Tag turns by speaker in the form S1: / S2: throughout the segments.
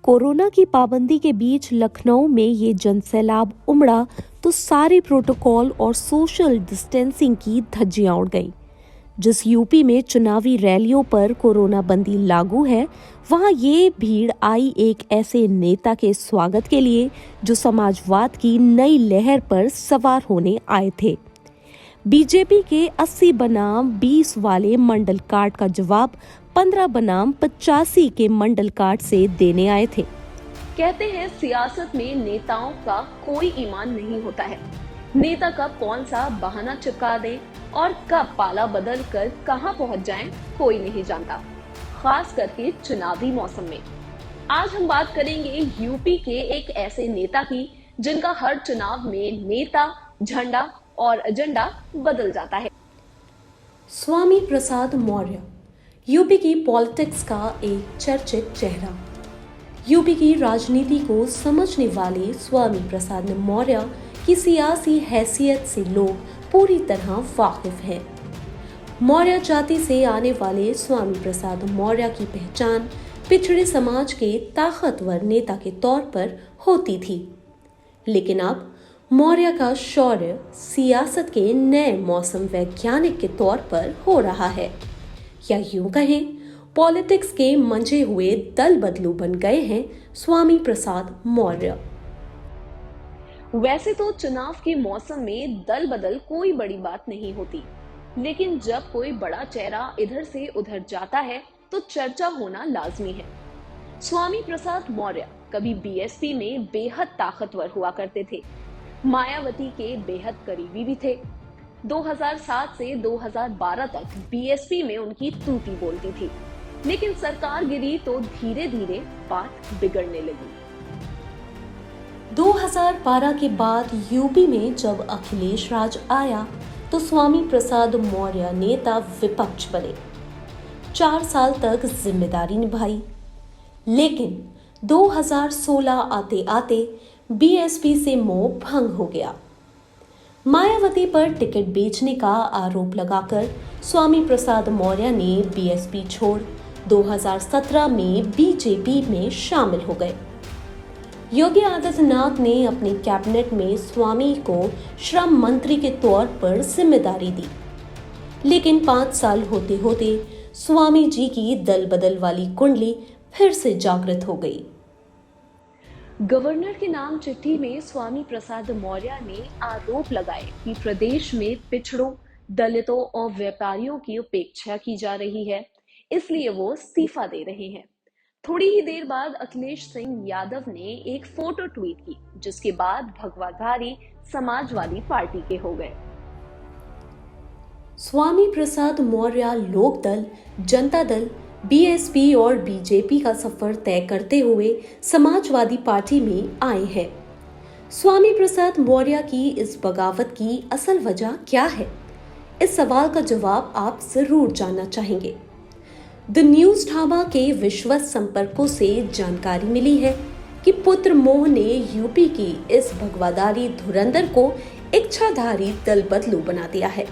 S1: Corona की पाबंदी के बीच लखनऊ में ये जनसैलाब उमड़ा तो सारे प्रोटोकॉल और सोशल डिस्टेंसिंग की धज्जियां उड़ गईं। जिस यूपी में चुनावी रैलियों पर कोरोना बंदी लागू है, वहां ये भीड़ आई एक ऐसे नेता के स्वागत के लिए जो समाजवाद की नई लहर पर सवार होने आए थे। बीजेपी के 80 बनाम 20 वाले मंडल कार्ड का जवाब 15 बनाम 85 के मंडल कार्ड से देने आए थे।
S2: कहते हैं सियासत में नेताओं का कोई ईमान नहीं होता है। नेता कब कौन सा बहाना चिपका दे और कब पाला बदल कर कहां पहुंच जाएं, कोई नहीं जानता, खास करके चुनावी मौसम में। आज हम बात करेंगे यूपी के एक ऐसे नेता की जिनका हर चुनाव में नेता, झंडा और एजेंडा बदल जाता है।
S1: स्वामी प्रसाद मौर्य यूपी की पॉलिटिक्स का एक चर्चित चेहरा। यूपी की राजनीति को समझने वाले स्वामी प्रसाद मौर्य की सियासी हैसियत से लोग पूरी तरह वाकिफ हैं। मौर्य जाति से आने वाले स्वामी प्रसाद मौर्य की पहचान पिछड़े समाज के ताकतवर नेता के तौर पर होती थी, लेकिन अब मौर्य का शौर्य सियासत के नए मौसम वैज्ञानिक के तौर पर हो रहा है, या यूं कहें पॉलिटिक्स के मंझे हुए दल बदलू बन गए हैं स्वामी प्रसाद मौर्य।
S2: वैसे तो चुनाव के मौसम में दल बदल कोई बड़ी बात नहीं होती, लेकिन जब कोई बड़ा चेहरा इधर से उधर जाता है तो चर्चा होना लाजमी है। स्वामी प्रसाद मौर्य कभी बीएसपी में बेहद ताकतवर हुआ करते थे, मायावती के बेहद करीबी भी थे। 2007 से 2012 तक बीएसपी में उनकी तूती बोलती थी, लेकिन सरकार गिरी तो धीरे धीरे बात बिगड़ने लगी।
S1: 2012 के बाद यूपी में जब अखिलेश राज आया तो स्वामी प्रसाद मौर्य नेता विपक्ष बने। 4 साल तक जिम्मेदारी निभाई, लेकिन 2016 आते आते बीएसपी से मोह भंग हो गया। मायावती पर टिकट बेचने का आरोप लगाकर स्वामी प्रसाद मौर्य ने बीएसपी छोड़ 2017 में बीजेपी में शामिल हो गए। योगी आदित्यनाथ ने अपने कैबिनेट में स्वामी को श्रम मंत्री के तौर पर जिम्मेदारी दी, लेकिन 5 साल होते होते स्वामी जी की दल बदल वाली कुंडली फिर से जागृत हो गई।
S2: गवर्नर के नाम चिट्ठी में स्वामी प्रसाद मौर्य ने आरोप लगाए कि प्रदेश में पिछड़ों, दलितों और व्यापारियों की उपेक्षा की जा रही है, इसलिए वो इस्तीफा दे रहे हैं। थोड़ी ही देर बाद अखिलेश सिंह यादव ने एक फोटो ट्वीट की, जिसके बाद भगवाधारी समाजवादी पार्टी के हो गए।
S1: स्वामी प्रसाद मौर्य लोकदल, जनता दल, बीएसपी और बीजेपी का सफर तय करते हुए समाजवादी पार्टी में आए हैं। स्वामी प्रसाद मौर्य की इस बगावत की असल वजह क्या है? इस सवाल का जवाब आप जरूर जानना चाहेंगे। द न्यूज ढाबा के विश्वस्त संपर्कों से जानकारी मिली है कि पुत्र मोह ने यूपी की इस भगवाधारी धुरंधर को इच्छाधारी दल बदलू बना दिया है।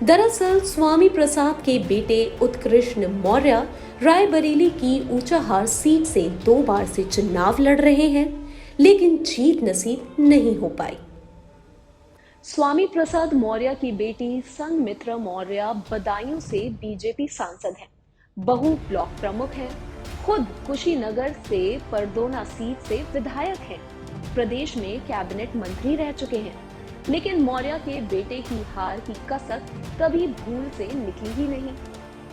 S1: दरअसल स्वामी प्रसाद के बेटे उत्कृष्ण मौर्य रायबरेली की ऊंचाहार सीट से 2 बार से चुनाव लड़ रहे हैं, लेकिन जीत नसीब नहीं हो पाई।
S2: स्वामी प्रसाद मौर्य की बेटी संघमित्रा मौर्य बदायूं से बीजेपी सांसद हैं, बहू ब्लॉक प्रमुख हैं, खुद कुशीनगर से परदोना सीट से विधायक हैं, प्रदेश में कैबिनेट मंत्री रह चुके हैं, लेकिन मौर्य के बेटे की हार की कसक कभी भूल से निकली ही नहीं,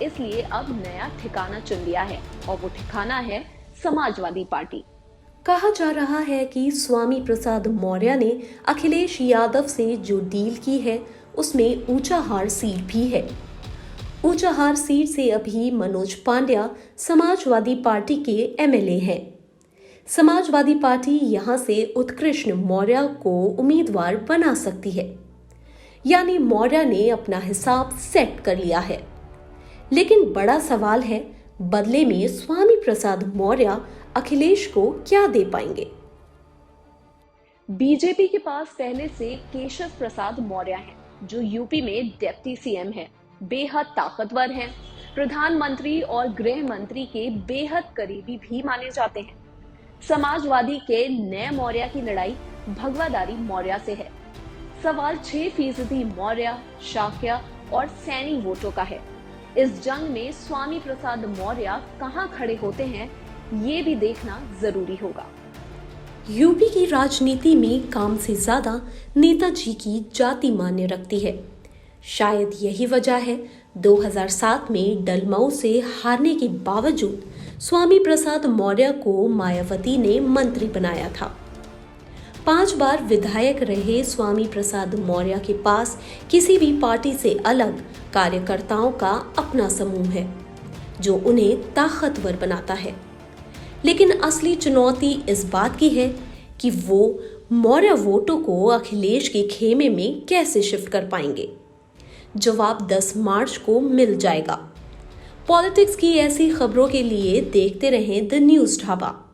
S2: इसलिए अब नया ठिकाना चुन लिया है और वो ठिकाना है समाजवादी पार्टी।
S1: कहा जा रहा है कि स्वामी प्रसाद मौर्य ने अखिलेश यादव से जो डील की है उसमें ऊंचाहार सीट भी है। ऊंचाहार सीट से अभी मनोज पांड्या समाजवादी पार्टी के एमएलए हैं। समाजवादी पार्टी यहां से उत्कृष्ण मौर्य को उम्मीदवार बना सकती है, यानी मौर्य ने अपना हिसाब सेट कर लिया है। लेकिन बड़ा सवाल है, बदले में स्वामी प्रसाद मौर्य अखिलेश को क्या दे पाएंगे?
S2: बीजेपी के पास पहले से केशव प्रसाद मौर्य हैं, जो यूपी में डिप्टी सीएम हैं, बेहद ताकतवर हैं, प्रधानमंत्री और गृह मंत्री के बेहद करीबी भी माने जाते हैं। समाजवादी के नए मौर्य की लड़ाई भगवादारी मौर्य से है। सवाल 6% मौर्य, शाक्य और सैनी वोटों का है। इस जंग में स्वामी प्रसाद मौर्य कहां खड़े होते हैं, ये भी देखना जरूरी होगा।
S1: यूपी की राजनीति में काम से ज्यादा नेताजी की जाति मायने रखती है। शायद यही वजह है 2007 में डलमऊ से हारने के बावजूद स्वामी प्रसाद मौर्य को मायावती ने मंत्री बनाया था। 5 बार विधायक रहे स्वामी प्रसाद मौर्य के पास किसी भी पार्टी से अलग कार्यकर्ताओं का अपना समूह है जो उन्हें ताकतवर बनाता है। लेकिन असली चुनौती इस बात की है कि वो मौर्य वोटों को अखिलेश के खेमे में कैसे शिफ्ट कर पाएंगे। जवाब 10 मार्च को मिल जाएगा। पॉलिटिक्स की ऐसी खबरों के लिए देखते रहें द न्यूज़ ढाबा।